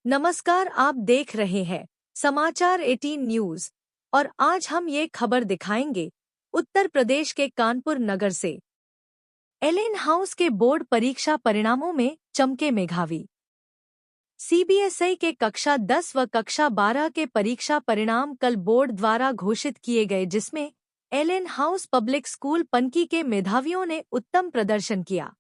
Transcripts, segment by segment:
नमस्कार, आप देख रहे हैं समाचार 18 न्यूज और आज हम ये खबर दिखाएंगे उत्तर प्रदेश के कानपुर नगर से। एलेन हाउस के बोर्ड परीक्षा परिणामों में चमके मेघावी। सीबीएसई के कक्षा 10 व कक्षा 12 के परीक्षा परिणाम कल बोर्ड द्वारा घोषित किए गए, जिसमें Allen House Public School Panki के मेधावियों ने उत्तम प्रदर्शन किया।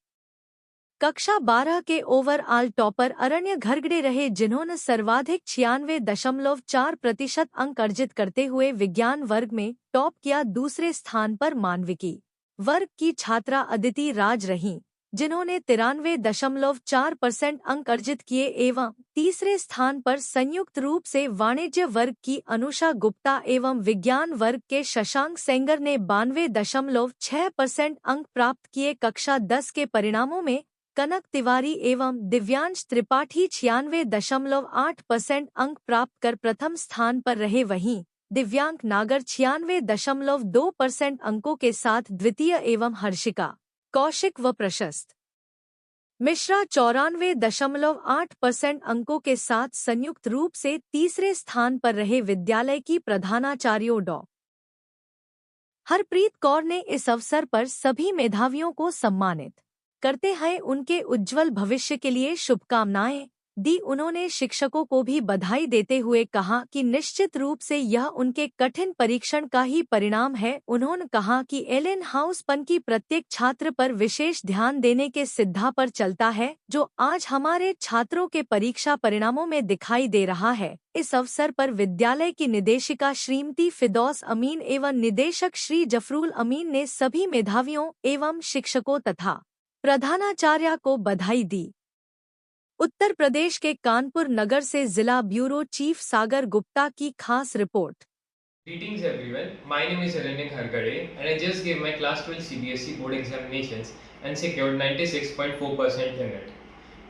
कक्षा 12 के ओवरऑल टॉपर अरण्य घरगड़े रहे, जिन्होंने सर्वाधिक 96.4% अंक अर्जित करते हुए विज्ञान वर्ग में टॉप किया। दूसरे स्थान पर मानविकी वर्ग की छात्रा अदिति राज रहीं, जिन्होंने 93.4% अंक अर्जित किए एवं तीसरे स्थान पर संयुक्त रूप से वाणिज्य वर्ग की अनुषा गुप्ता एवं विज्ञान वर्ग के शशांक सेंगर ने 92.6% अंक प्राप्त किए। कक्षा 10 के परिणामों में कनक तिवारी एवं दिव्यांश त्रिपाठी 96.8% अंक प्राप्त कर प्रथम स्थान पर रहे। वहीं दिव्यांक नागर 96.2% अंकों के साथ द्वितीय एवं हर्षिका कौशिक व प्रशस्त मिश्रा 94.8% अंकों के साथ संयुक्त रूप से तीसरे स्थान पर रहे। विद्यालय की प्रधानाचार्यों डॉ हरप्रीत कौर ने इस अवसर पर सभी मेधावियों को सम्मानित करते हुए उनके उज्जवल भविष्य के लिए शुभकामनाएं दी। उन्होंने शिक्षकों को भी बधाई देते हुए कहा कि निश्चित रूप से यह उनके कठिन परीक्षण का ही परिणाम है। उन्होंने कहा कि एलेन हाउस पनकी प्रत्येक छात्र पर विशेष ध्यान देने के सिद्धा पर चलता है, जो आज हमारे छात्रों के परीक्षा परिणामों में दिखाई दे रहा है। इस अवसर पर विद्यालय की निदेशिका श्रीमती फिदौस अमीन एवं निदेशक श्री जफरुल अमीन ने सभी मेधावियों एवं शिक्षकों तथा प्रधानाचार्य को बधाई दी। उत्तर प्रदेश के कानपुर नगर से जिला ब्यूरो चीफ सागर गुप्ता की खास report. Greetings everyone, my name is Aranya Khargade and I just gave my class 12 CBSE board examinations and secured 96.4% in it.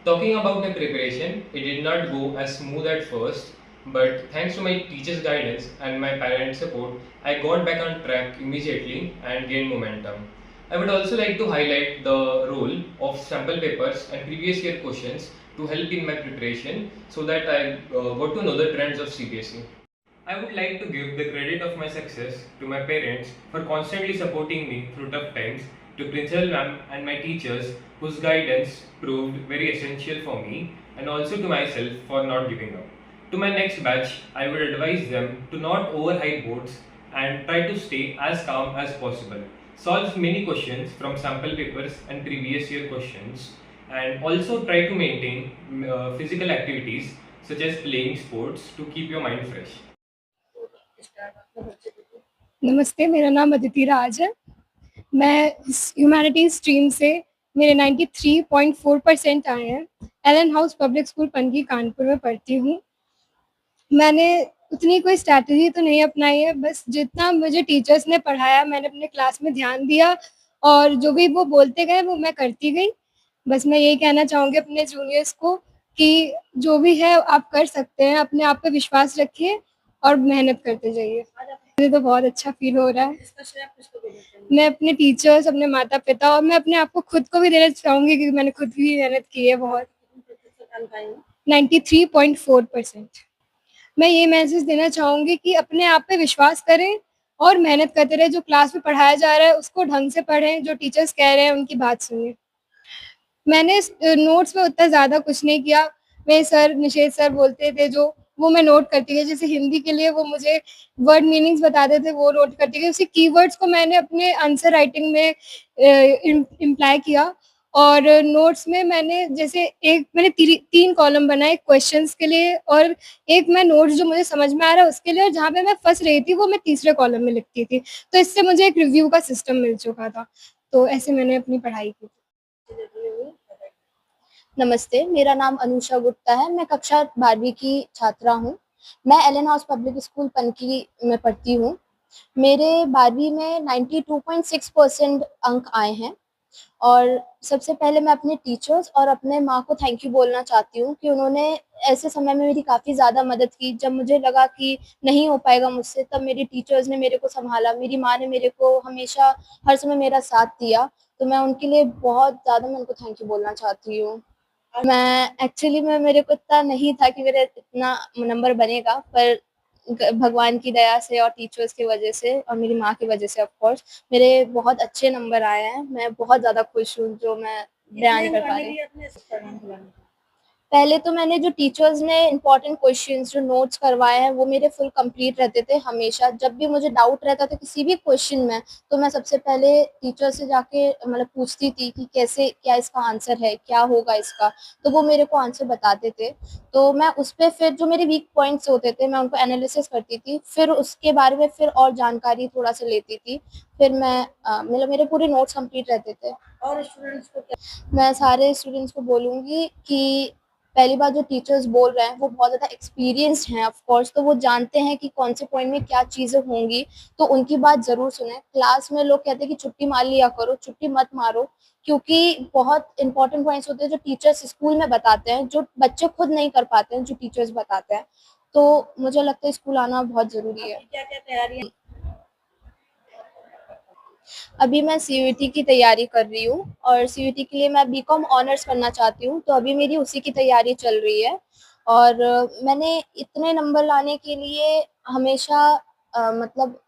Talking about my preparation, it did not go as smooth at first, but thanks to my teacher's guidance and my parents' support, I got back on track immediately and gained momentum. I would also like to highlight the role of sample papers and previous year questions to help in my preparation so that I got to know the trends of CBSE. I would like to give the credit of my success to my parents for constantly supporting me through tough times, to Principal Ma'am and my teachers whose guidance proved very essential for me, and also to myself for not giving up. To my next batch, I would advise them to not overhype boards and try to stay as calm as possible. Solve many questions from sample papers and previous year questions, and also try to maintain physical activities such as playing sports to keep your mind fresh. नमस्ते, मेरा नाम अदिति राज है। मैं humanities stream से मेरे 93.4% आए हैं। Allen House Public School Panki Kanpur में पढ़ती हूँ। मैंने उतनी कोई स्ट्रैटेजी तो नहीं अपनाई है, बस जितना मुझे टीचर्स ने पढ़ाया मैंने अपने क्लास में ध्यान दिया और जो भी वो बोलते गए वो मैं करती गई। बस मैं यही कहना चाहूँगी अपने जूनियर्स को कि जो भी है आप कर सकते हैं, अपने आप पे विश्वास रखिए और मेहनत करते जाइए। मुझे तो बहुत अच्छा फील हो रहा है। मैं अपने टीचर्स, अपने माता पिता और मैं अपने आप को खुद को भी देना चाहूँगी क्योंकि मैंने खुद भी मेहनत की है बहुत। 93.4%। मैं ये मैसेज देना चाहूँगी कि अपने आप पे विश्वास करें और मेहनत करते रहें। जो क्लास में पढ़ाया जा रहा है उसको ढंग से पढ़ें, जो टीचर्स कह रहे हैं उनकी बात सुनिए। मैंने नोट्स में उतना ज़्यादा कुछ नहीं किया। मेरे सर निषेध सर बोलते थे जो वो मैं नोट करती गई। जैसे हिंदी के लिए वो मुझे वर्ड मीनिंग्स बताते थे, वो नोट करती गई। उसी कीवर्ड्स को मैंने अपने आंसर राइटिंग में इम्प्लाई किया और नोट्स में मैंने जैसे मैंने 3 कॉलम बनाए क्वेश्चंस के लिए और एक मैं नोट्स जो मुझे समझ में आ रहा है उसके लिए, और जहाँ पे मैं फँस रही थी वो मैं तीसरे कॉलम में लिखती थी। तो इससे मुझे एक रिव्यू का सिस्टम मिल चुका था। तो ऐसे मैंने अपनी पढ़ाई की। नमस्ते, मेरा नाम अनुषा गुप्ता है। मैं कक्षा 12वीं की छात्रा हूँ। मैं Allen House Public School Panki में पढ़ती हूँ। मेरे 12वीं में 92.6% अंक आए हैं और सबसे पहले मैं अपने टीचर्स और अपने माँ को थैंक यू बोलना चाहती हूँ कि उन्होंने ऐसे समय में मेरी काफ़ी ज़्यादा मदद की। जब मुझे लगा कि नहीं हो पाएगा मुझसे, तब मेरे टीचर्स ने मेरे को सँभाला। मेरी माँ ने मेरे को हमेशा हर समय मेरा साथ दिया, तो मैं उनके लिए बहुत ज़्यादा मैं उनको थैंक यू बोलना चाहती हूँ। मैं एक्चुअली में मेरे को इतना नहीं था कि मेरा इतना नंबर बनेगा, पर भगवान की दया से और टीचर्स की वजह से और मेरी माँ की वजह से ऑफ कोर्स मेरे बहुत अच्छे नंबर आए हैं। मैं बहुत ज़्यादा खुश हूँ, जो मैं बयान कर पा रही हूँ। पहले तो मैंने जो टीचर्स ने इम्पोर्टेंट क्वेश्चंस जो नोट्स करवाए हैं वो मेरे फुल कंप्लीट रहते थे हमेशा। जब भी मुझे डाउट रहता था किसी भी क्वेश्चन में, तो मैं सबसे पहले टीचर से जाके मतलब पूछती थी कि कैसे क्या इसका आंसर है, क्या होगा इसका, तो वो मेरे को आंसर बताते थे। तो मैं उस पे फिर जो मेरे वीक पॉइंट्स होते थे मैं उनको एनालिसिस करती थी, फिर उसके बारे में फिर और जानकारी थोड़ा सा लेती थी। फिर मैं मतलब मेरे पूरे नोट्स कंप्लीट रहते थे। और स्टूडेंट्स को मैं सारे स्टूडेंट्स को बोलूँगी कि पहली बार जो टीचर्स बोल रहे हैं वो बहुत ज़्यादा एक्सपीरियंस्ड हैं ऑफ कोर्स, तो वो जानते हैं कि कौन से पॉइंट में क्या चीज़ें होंगी, तो उनकी बात ज़रूर सुनें। क्लास में लोग कहते हैं कि छुट्टी मार लिया करो, छुट्टी मत मारो, क्योंकि बहुत इंपॉर्टेंट पॉइंट्स होते हैं जो टीचर्स स्कूल में बताते हैं, जो बच्चे खुद नहीं कर पाते हैं, जो टीचर्स बताते हैं। तो मुझे लगता है स्कूल आना बहुत ज़रूरी है। क्या-क्या तैयारी अभी मैं सीयूईटी की तैयारी कर रही हूँ और सीयूईटी के लिए मैं बीकॉम ऑनर्स करना चाहती हूँ, तो अभी मेरी उसी की तैयारी चल रही है। और मैंने इतने नंबर लाने के लिए हमेशा मतलब